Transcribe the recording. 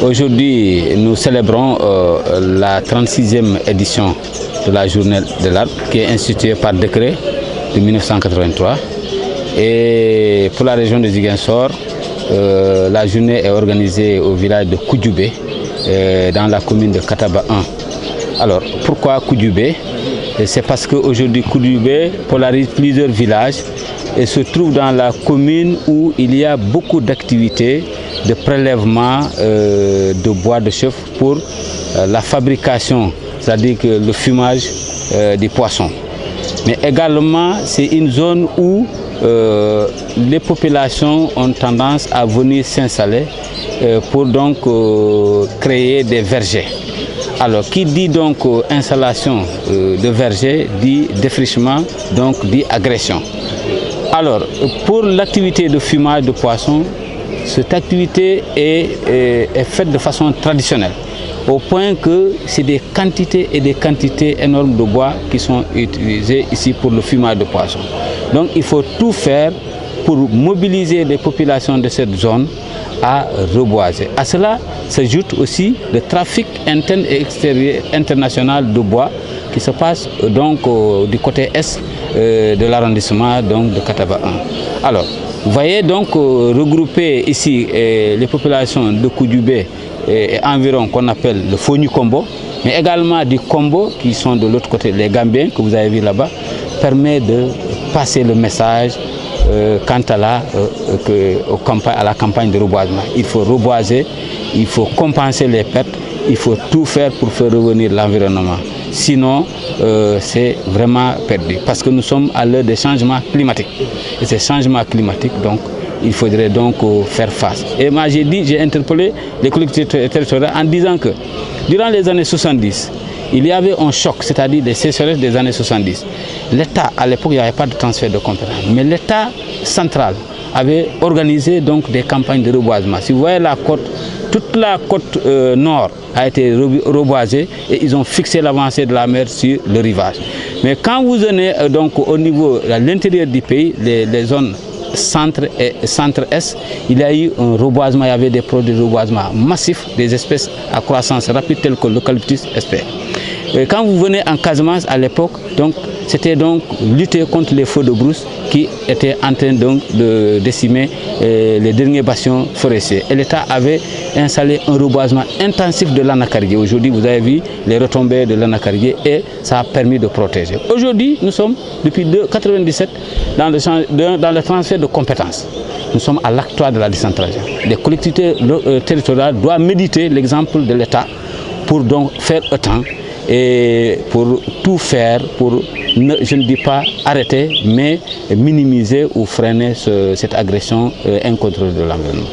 Aujourd'hui, nous célébrons la 36e édition de la Journée de l'Arbre qui est instituée par décret de 1983. Et pour la région de Ziguinchor, la journée est organisée au village de Koudjoubé, dans la commune de Kataba 1. Alors, pourquoi Koudjoubé? C'est parce qu'aujourd'hui, Koudjoubé polarise plusieurs villages et se trouve dans la commune où il y a beaucoup d'activités de prélèvement de bois de chèvre pour la fabrication, c'est-à-dire que le fumage des poissons. Mais également, c'est une zone où les populations ont tendance à venir s'installer pour donc créer des vergers. Alors, qui dit donc installation de vergers dit défrichement, donc dit agression. Alors, pour l'activité de fumage de poissons, cette activité est faite de façon traditionnelle, au point que c'est des quantités et des quantités énormes de bois qui sont utilisées ici pour le fumage de poissons. Donc il faut tout faire pour mobiliser les populations de cette zone à reboiser. À cela s'ajoute aussi le trafic interne et extérieur international de bois qui se passe donc du côté est de l'arrondissement de Kataba 1. Alors, vous voyez donc regrouper ici les populations de Koudjoubé et environ qu'on appelle le Fognu Kombo, mais également du Kombo qui sont de l'autre côté, les Gambiens que vous avez vu là-bas, permet de passer le message quant à la campagne de reboisement. Il faut reboiser, il faut compenser les pertes, il faut tout faire pour faire revenir l'environnement. Sinon, c'est vraiment perdu. Parce que nous sommes à l'heure des changements climatiques. Et ces changements climatiques, donc, il faudrait donc faire face. Et moi, j'ai interpellé les collectivités territoriales en disant que durant les années 70, il y avait un choc, c'est-à-dire des sécheresses des années 70. L'État, à l'époque, il n'y avait pas de transfert de compétences. Mais l'État central avait organisé donc des campagnes de reboisement. Si vous voyez la côte, toute la côte nord a été reboisée et ils ont fixé l'avancée de la mer sur le rivage. Mais quand vous venez donc au niveau de l'intérieur du pays, les zones centre et centre-est, il y a eu un reboisement, il y avait des produits de reboisement massifs, des espèces à croissance rapide telles que l'eucalyptus sp. Et quand vous venez en Casamance à l'époque, c'était donc lutter contre les feux de brousse qui étaient en train donc de décimer les derniers bastions forestiers. Et l'État avait installé un reboisement intensif de l'anacardier. Aujourd'hui, vous avez vu les retombées de l'anacardier et ça a permis de protéger. Aujourd'hui, nous sommes, depuis 1997, dans le transfert de compétences. Nous sommes à l'acte 3 de la décentralisation. Les collectivités territoriales doivent méditer l'exemple de l'État pour donc faire autant et pour tout faire pour, je ne dis pas arrêter, mais minimiser ou freiner cette agression incontrôlée de l'environnement.